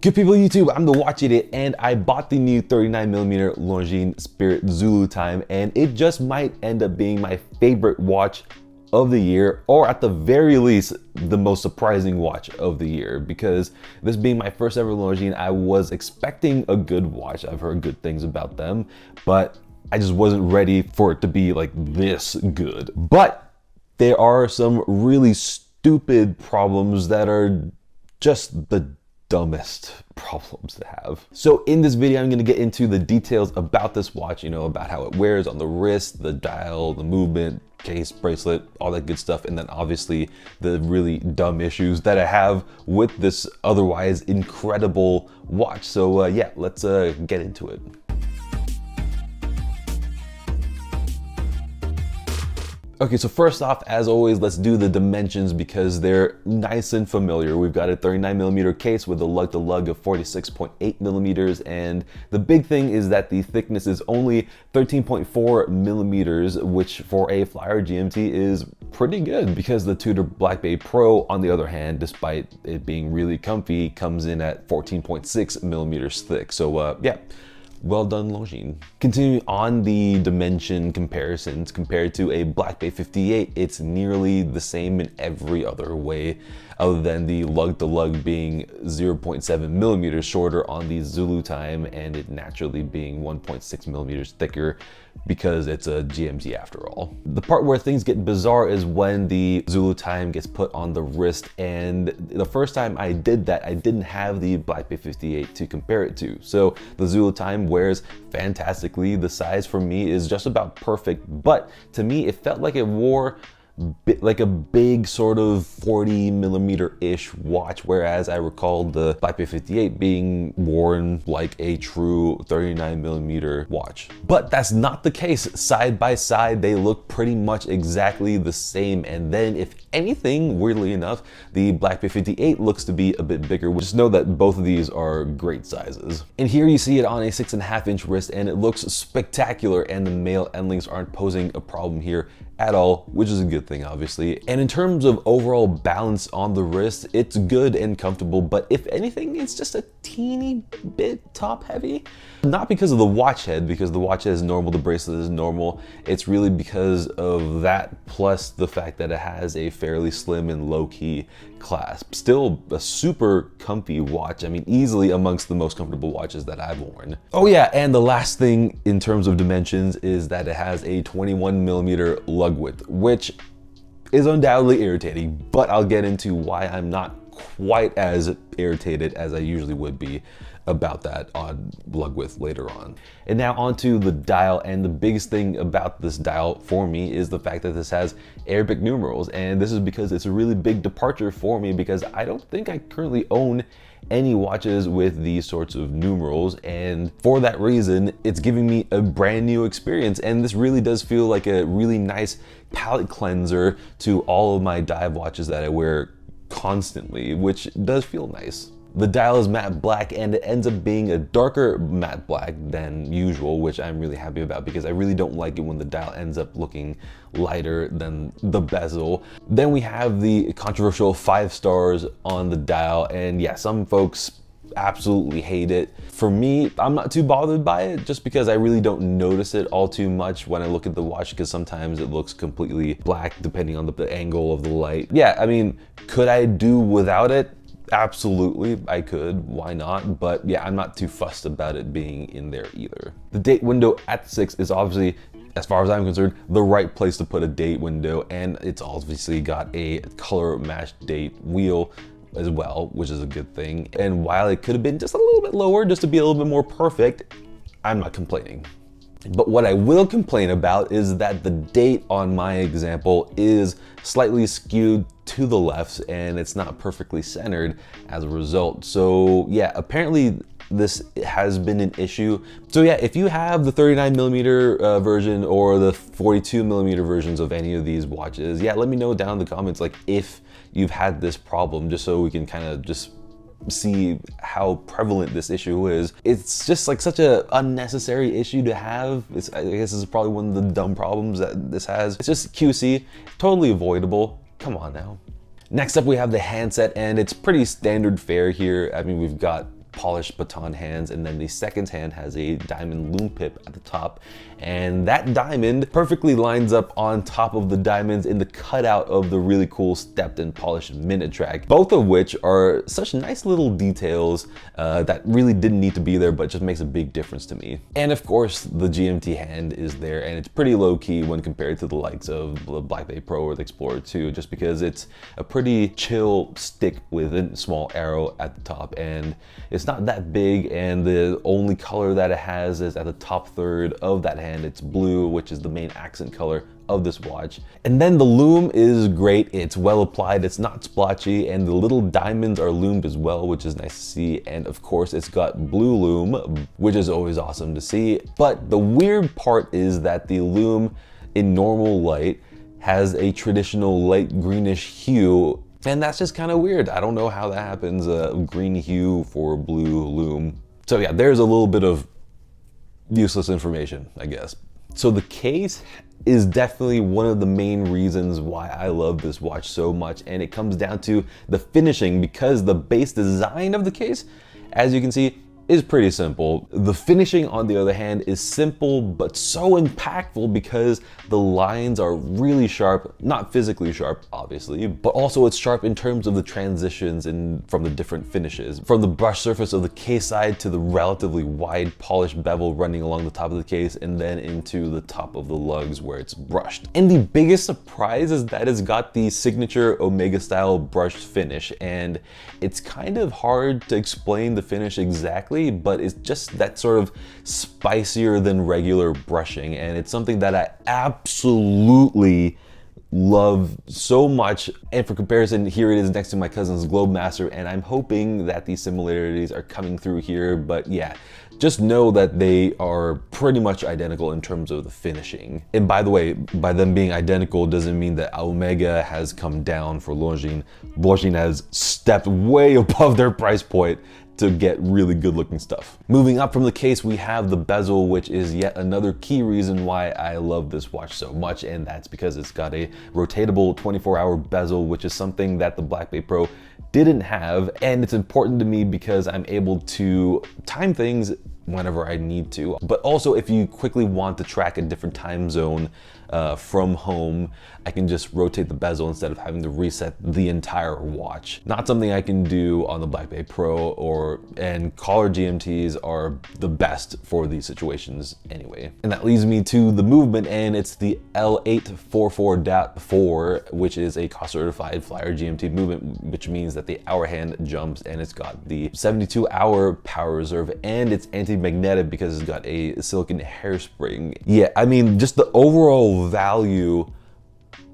Good people of YouTube, I'm the Watch Idiot, and I bought the new 39mm Longines Spirit Zulu Time, and it just might end up being my favorite watch of the year, or at the very least, the most surprising watch of the year, because this being my first ever Longines, I was expecting a good watch. I've heard good things about them, but I just wasn't ready for it to be like this good. But there are some really stupid problems that are just the dumbest problems to have. So in this video, I'm going to get into the details about this watch, about how it wears on the wrist, the dial, the movement, case, bracelet, all that good stuff, and then obviously the really dumb issues that I have with this otherwise incredible watch. So yeah, let's get into it. Okay, so first off, as always, let's do the dimensions because they're nice and familiar. We've got a 39mm case with a lug-to-lug of 46.8 millimeters, and the big thing is that the thickness is only 13.4 millimeters, which for a flyer GMT is pretty good, because the Tudor Black Bay Pro, on the other hand, despite it being really comfy, comes in at 14.6 millimeters thick. So yeah. Well done, Longines. Continuing on the dimension comparisons, compared to a Black Bay 58, it's nearly the same in every other way, other than the lug-to-lug being 0.7 millimeters shorter on the Zulu Time, and it naturally being 1.6 millimeters thicker because it's a GMT after all. The part where things get bizarre is when the Zulu Time gets put on the wrist, and the first time I did that, I didn't have the Black Bay 58 to compare it to. So the Zulu Time wears fantastically. The size for me is just about perfect, but to me it felt like it wore like a big sort of 40mm-ish watch, whereas I recall the Black Bay 58 being worn like a true 39mm watch. But that's not the case. Side by side, they look pretty much exactly the same, and then if anything, weirdly enough, the Black Bay 58 looks to be a bit bigger. Just know that both of these are great sizes. And here you see it on a 6.5-inch wrist, and it looks spectacular, and the male end links aren't posing a problem here at all, which is a good thing, obviously. And in terms of overall balance on the wrist, it's good and comfortable, but if anything, it's just a teeny bit top heavy. Not because of the watch head, because the watch head is normal, the bracelet is normal. It's really because of that, plus the fact that it has a fairly slim and low-key clasp. Still a super comfy watch. I mean, easily amongst the most comfortable watches that I've worn. Oh yeah, and the last thing in terms of dimensions is that it has a 21mm lug width, which is undoubtedly irritating, but I'll get into why I'm not quite as irritated as I usually would be about that on lug width later on. And now onto the dial, and the biggest thing about this dial for me is the fact that this has Arabic numerals, and this is because it's a really big departure for me, because I don't think I currently own any watches with these sorts of numerals, and for that reason it's giving me a brand new experience, and this really does feel like a really nice palate cleanser to all of my dive watches that I wear constantly, which does feel nice. The dial is matte black, and it ends up being a darker matte black than usual, which I'm really happy about, because I really don't like it when the dial ends up looking lighter than the bezel. Then we have the controversial 5 stars on the dial, and yeah, some folks absolutely hate it. For me, I'm not too bothered by it, just because I really don't notice it all too much when I look at the watch, because sometimes it looks completely black depending on the angle of the light. Yeah, I mean, could I do without it? Absolutely, I could, why not? But yeah, I'm not too fussed about it being in there either. The date window at the 6 is obviously, as far as I'm concerned, the right place to put a date window, and it's obviously got a color matched date wheel as well, which is a good thing. And while it could have been just a little bit lower, just to be a little bit more perfect, I'm not complaining. But what I will complain about is that the date on my example is slightly skewed to the left, and it's not perfectly centered as a result. So yeah, apparently this has been an issue. So yeah, if you have the 39mm version or the 42mm versions of any of these watches, yeah, let me know down in the comments, like, if you've had this problem, just so we can kind of just see how prevalent this issue is. It's just like such a unnecessary issue to have. I guess this is probably one of the dumb problems that this has. It's just QC, totally avoidable. Come on now. Next up, we have the handset, and it's pretty standard fare here. I mean, we've got polished baton hands, and then the second hand has a diamond loom pip at the top, and that diamond perfectly lines up on top of the diamonds in the cutout of the really cool stepped and polished minute track, both of which are such nice little details that really didn't need to be there, but just makes a big difference to me. And of course, the GMT hand is there, and it's pretty low-key when compared to the likes of the Black Bay Pro or the Explorer II, just because it's a pretty chill stick with a small arrow at the top, and it's not that big, and the only color that it has is at the top third of that hand. It's blue, which is the main accent color of this watch. And then the loom is great. It's well applied, it's not splotchy, and the little diamonds are loomed as well, which is nice to see. And of course, it's got blue loom, which is always awesome to see. But the weird part is that the loom in normal light has a traditional light greenish hue, and that's just kind of weird. I don't know how that happens, a green hue for blue loom. So yeah, there's a little bit of useless information, I guess. So the case is definitely one of the main reasons why I love this watch so much, and it comes down to the finishing, because the base design of the case, as you can see, is pretty simple. The finishing, on the other hand, is simple but so impactful because the lines are really sharp, not physically sharp, obviously, but also it's sharp in terms of the transitions from the different finishes. From the brush surface of the case side to the relatively wide polished bevel running along the top of the case, and then into the top of the lugs where it's brushed. And the biggest surprise is that it's got the signature Omega style brushed finish, and it's kind of hard to explain the finish exactly, but it's just that sort of spicier than regular brushing, and it's something that I absolutely love so much. And for comparison, here it is next to my cousin's Globemaster, and I'm hoping that these similarities are coming through here. But yeah, just know that they are pretty much identical in terms of the finishing. And by the way, by them being identical doesn't mean that Omega has come down for Longines. Longines has stepped way above their price point to get really good looking stuff. Moving up from the case, we have the bezel, which is yet another key reason why I love this watch so much, and that's because it's got a rotatable 24-hour bezel, which is something that the Black Bay Pro didn't have. And it's important to me because I'm able to time things whenever I need to. But also, if you quickly want to track a different time zone from home, I can just rotate the bezel instead of having to reset the entire watch. Not something I can do on the Black Bay Pro, and collar GMTs are the best for these situations anyway. And that leads me to the movement, and it's the L844.4, which is a cost certified flyer GMT movement, which means that the hour hand jumps, and it's got the 72-hour power reserve, and it's anti-magnetic because it's got a silicone hairspring. Yeah, I mean, just the overall value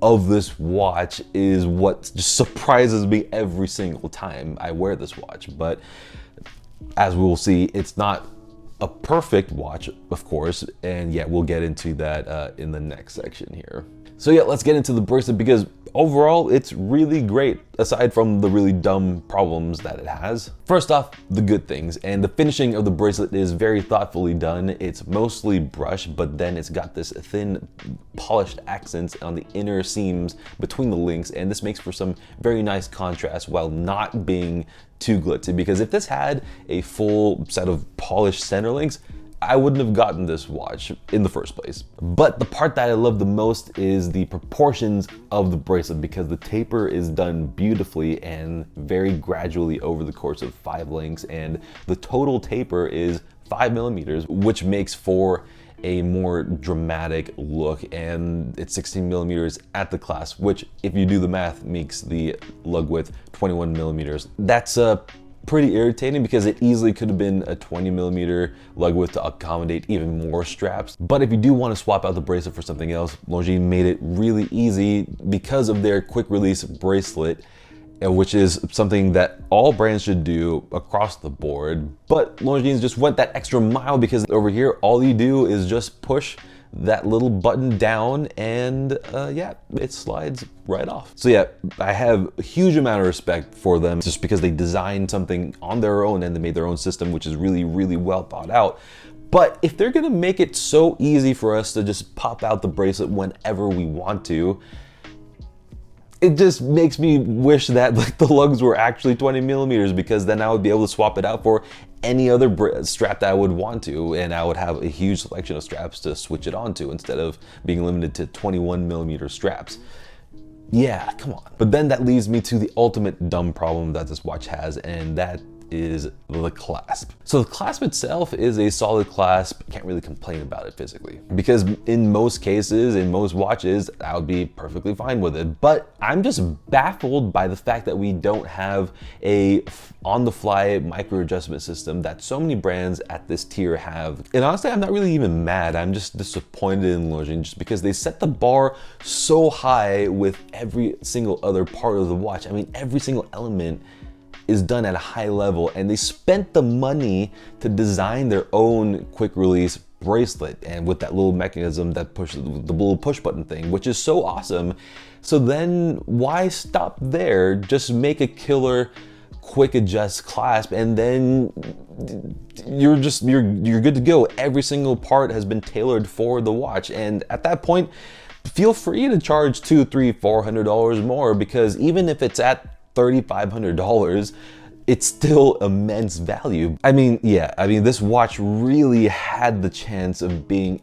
of this watch is what just surprises me every single time I wear this watch. But as we will see, it's not a perfect watch, of course, and yeah, we'll get into that in the next section here. So yeah, let's get into the bracelet, because overall it's really great, aside from the really dumb problems that it has. First off, the good things, and the finishing of the bracelet is very thoughtfully done. It's mostly brushed, but then it's got this thin polished accents on the inner seams between the links, and this makes for some very nice contrast while not being too glitzy, because if this had a full set of polished center links, I wouldn't have gotten this watch in the first place. But the part that I love the most is the proportions of the bracelet, because the taper is done beautifully and very gradually over the course of 5 links, and the total taper is 5mm, which makes for a more dramatic look, and it's 16mm at the clasp, which, if you do the math, makes the lug width 21mm. That's pretty irritating because it easily could have been a 20mm lug width to accommodate even more straps. But if you do want to swap out the bracelet for something else, Longines made it really easy because of their quick release bracelet, which is something that all brands should do across the board. But Longines just went that extra mile, because over here, all you do is just push that little button down, and yeah, it slides right off. So yeah, I have a huge amount of respect for them, just because they designed something on their own and they made their own system, which is really, really well thought out. But if they're gonna make it so easy for us to just pop out the bracelet whenever we want to, it just makes me wish that like the lugs were actually 20mm, because then I would be able to swap it out for any other strap that I would want to, and I would have a huge selection of straps to switch it onto instead of being limited to 21mm straps. Yeah, come on. But then that leads me to the ultimate dumb problem that this watch has, and that is the clasp. So the clasp itself is a solid clasp. Can't really complain about it physically, because in most cases, in most watches, I would be perfectly fine with it. But I'm just baffled by the fact that we don't have a on-the-fly micro adjustment system that so many brands at this tier have. And honestly, I'm not really even mad. I'm just disappointed in Longines just because they set the bar so high with every single other part of the watch. I mean, every single element is done at a high level, and they spent the money to design their own quick release bracelet, and with that little mechanism that pushes the little push button thing, which is so awesome. So then why stop there? Just make a killer quick adjust clasp, and then you're good to go. Every single part has been tailored for the watch, and at that point, feel free to charge $200, $300, $400 more, because even if it's at $3,500, it's still immense value. I mean, yeah, this watch really had the chance of being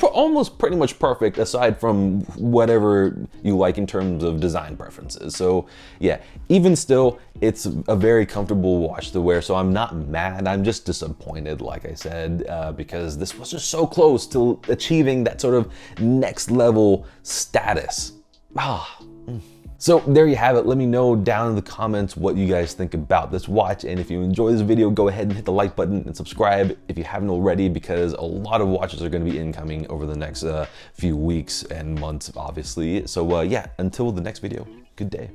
almost pretty much perfect, aside from whatever you like in terms of design preferences. So yeah, even still, it's a very comfortable watch to wear, so I'm not mad. I'm just disappointed, like I said, because this was just so close to achieving that sort of next level status. So there you have it. Let me know down in the comments what you guys think about this watch. And if you enjoy this video, go ahead and hit the like button and subscribe if you haven't already, because a lot of watches are going to be incoming over the next few weeks and months, obviously. So yeah, until the next video, good day.